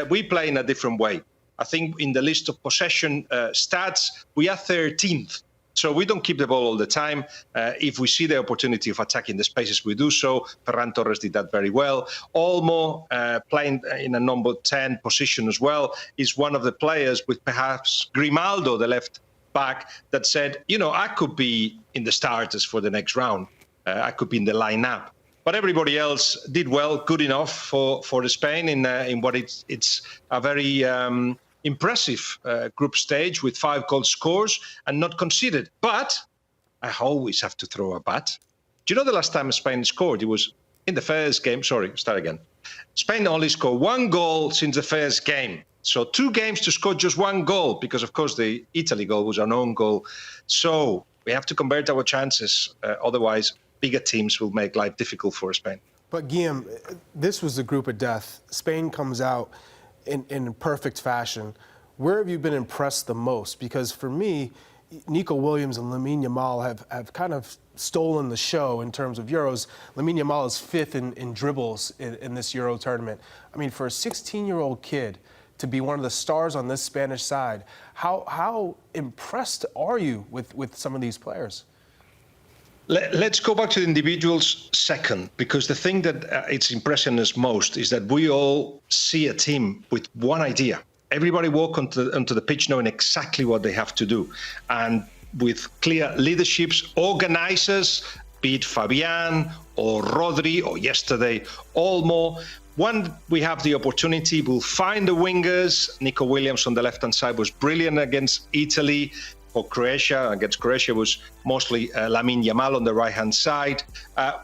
we play in a different way. I think in the list of possession stats, we are 13th. So we don't keep the ball all the time. If we see the opportunity of attacking the spaces, we do so. Ferran Torres did that very well. Olmo, playing in a number 10 position as well, is one of the players with perhaps Grimaldo, the left back, that said, you know, I could be in the starters for the next round. I could be in the lineup. But everybody else did well, good enough for Spain in what it's a very impressive group stage with 5 goal scores and not conceded. But I always have to throw a but. Do you know the last time Spain scored? It was in the first game. Sorry, start again. Spain only scored 1 goal since the first game. So 2 games to score just 1 goal, because, of course, the Italy goal was an own goal. So we have to convert our chances. Otherwise, bigger teams will make life difficult for Spain. But, Guillem, this was the group of death. Spain comes out in perfect fashion. Where have you been impressed the most? Because for me, Nico Williams and Lamine Yamal have kind of stolen the show in terms of Euros. Lamine Yamal is 5th in dribbles in this Euro tournament. I mean, for a 16-year-old kid to be one of the stars on this Spanish side, how impressed are you with some of these players? Let's go back to the individuals second, because the thing that it's impressing us most is that we all see a team with one idea. Everybody walk onto the pitch knowing exactly what they have to do, and with clear leaderships, organizers, be it Fabian or Rodri or yesterday Olmo. When we have the opportunity, we'll find the wingers. Nico Williams on the left-hand side was brilliant against Italy. For Croatia, against Croatia, was mostly Lamine Yamal on the right-hand side,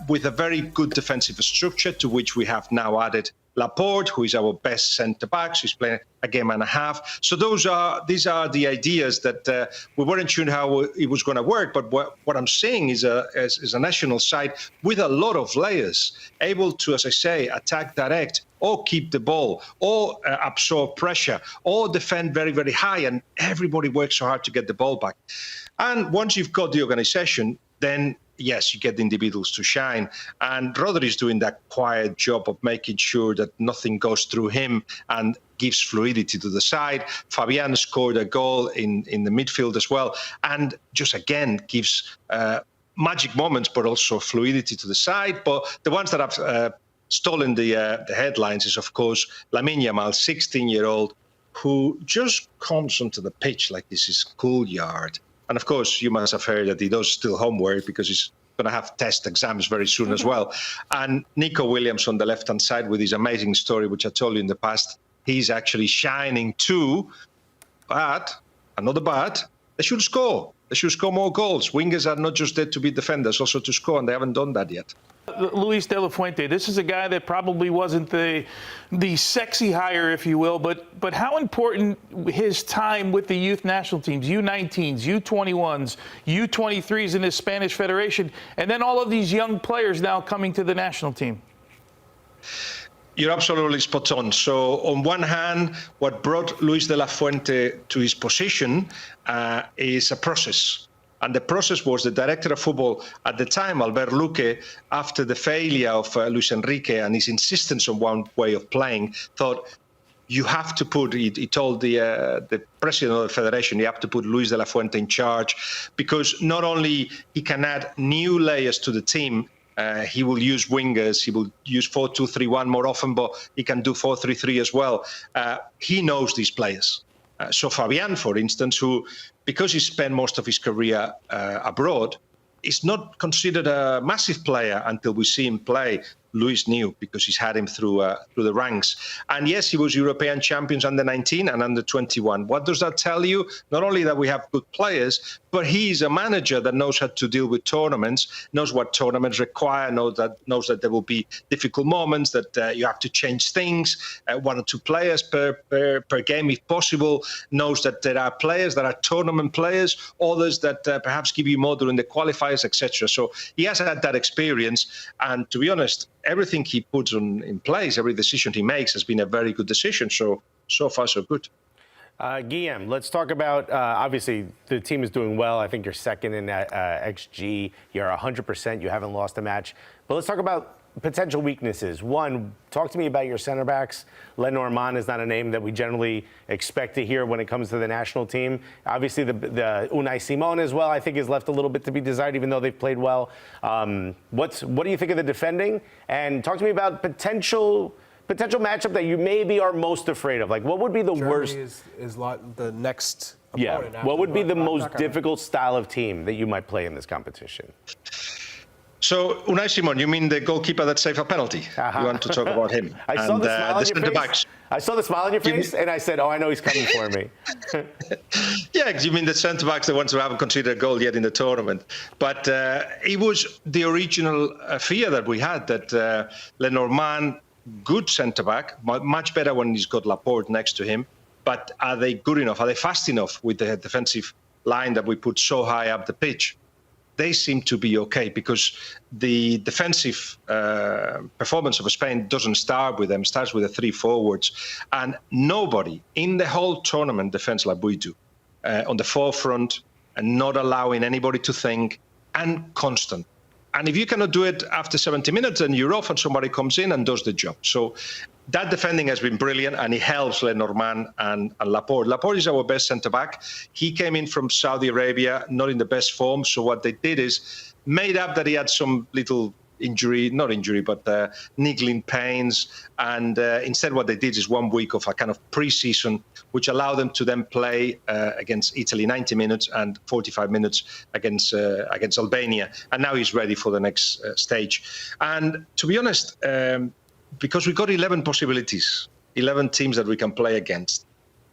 with a very good defensive structure, to which we have now added Laporte, who is our best centre-back. She's playing a game and a half. So these are the ideas that we weren't sure how it was going to work. But what I'm seeing is a national side with a lot of layers, able to, as I say, attack direct, or keep the ball, or absorb pressure, or defend very, very high. And everybody works so hard to get the ball back. And once you've got the organization, then yes, you get the individuals to shine. And Rodri is doing that quiet job of making sure that nothing goes through him and gives fluidity to the side. Fabian scored a goal in the midfield as well, and just again gives magic moments, but also fluidity to the side. But the ones that have stolen the headlines is, of course, Lamine Yamal, 16-year-old, who just comes onto the pitch like this is schoolyard. And of course, you must have heard that he does still homework, because he's going to have test exams very soon as well. And Nico Williams on the left-hand side with his amazing story, which I told you in the past, he's actually shining too. But, another but, they should score. They should score more goals. Wingers are not just there to be defenders, also to score, and they haven't done that yet. Luis de la Fuente, this is a guy that probably wasn't the sexy hire, if you will, but how important his time with the youth national teams, U19s, U21s, U23s in the Spanish Federation, and then all of these young players now coming to the national team? You're absolutely spot on. So on one hand, what brought Luis de la Fuente to his position is a process. And the process was the director of football at the time, Albert Luque, after the failure of Luis Enrique and his insistence on one way of playing, thought, you have to put, he told the president of the federation, you have to put Luis de la Fuente in charge, because not only he can add new layers to the team, he will use wingers, he will use 4-2-3-1 more often, but he can do 4-3-3 as well. He knows these players. So Fabian, for instance, who, because he spent most of his career abroad, is not considered a massive player until we see him play. Luis knew, because he's had him through the ranks. And yes, he was European champions under 19 and under 21. What does that tell you? Not only that we have good players, but he's a manager that knows how to deal with tournaments, knows what tournaments require, knows that there will be difficult moments, that you have to change things, 1 or 2 players per game if possible, knows that there are players that are tournament players, others that perhaps give you more during the qualifiers, etc. So he has had that experience, and to be honest, everything he puts in place, every decision he makes has been a very good decision. So far, so good. Guillem, let's talk about, obviously, the team is doing well. I think you're second in XG. You're 100%. You haven't lost a match. But let's talk about potential weaknesses. One, talk to me about your center backs. Lenormand is not a name that we generally expect to hear when it comes to the national team. Obviously, the Unai Simon as well, I think, has left a little bit to be desired, even though they've played well. What do you think of the defending? And talk to me about potential matchup that you maybe are most afraid of. Like, what would be the worst? Is the next Yeah. opponent. What would be the most Not gonna- difficult style of team that you might play in this competition? So, Unai Simon, you mean the goalkeeper that saved a penalty? Uh-huh. You want to talk about him? I saw the smile on your face. Backs. I saw the smile on your face, and I said, "Oh, I know he's coming for me." Yeah, you mean the centre-backs, the ones who haven't conceded a goal yet in the tournament. But it was the original fear that we had, that Lenormand, good centre-back, much better when he's got Laporte next to him. But are they good enough? Are they fast enough with the defensive line that we put so high up the pitch? They seem to be okay, because the defensive performance of Spain doesn't start with them, it starts with the three forwards. And nobody in the whole tournament defends like we do, on the forefront and not allowing anybody to think, and constant. And if you cannot do it after 70 minutes, then you're off and somebody comes in and does the job. So that defending has been brilliant, and it helps Lenormand and Laporte. Laporte is our best centre-back. He came in from Saudi Arabia, not in the best form. So what they did is made up that he had some little niggling pains. And instead what they did is 1 week of a kind of pre-season, which allowed them to then play against Italy 90 minutes and 45 minutes against Albania. And now he's ready for the next stage. And to be honest, because we've got 11 possibilities, 11 teams that we can play against,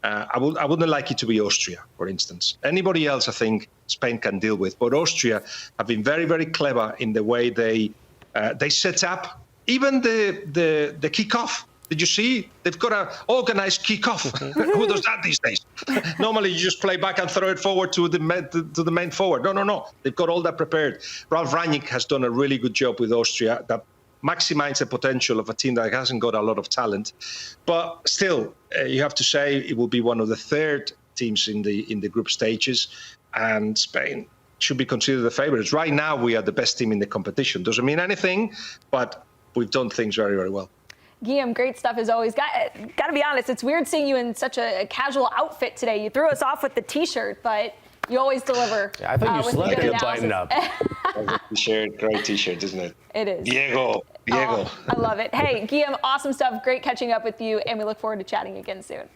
I wouldn't like it to be Austria, for instance. Anybody else, I think Spain can deal with. But Austria have been very, very clever in the way they set up even the kickoff. Did you see? They've got an organized kickoff. Who does that these days? Normally, you just play back and throw it forward to the main forward. No. They've got all that prepared. Ralf Rangnick has done a really good job with Austria that maximize the potential of a team that hasn't got a lot of talent. But still, you have to say it will be one of the third teams in the group stages, and Spain should be considered the favorites. Right now, we are the best team in the competition. Doesn't mean anything, but we've done things very, very well. Guillem, great stuff as always. Got to be honest, it's weird seeing you in such a casual outfit today. You threw us off with the T-shirt, but you always deliver. I thought you slept in a button-up. T-shirt, great T-shirt, isn't it? It is. Diego. Oh, I love it. Hey, Guillem, awesome stuff. Great catching up with you, and we look forward to chatting again soon.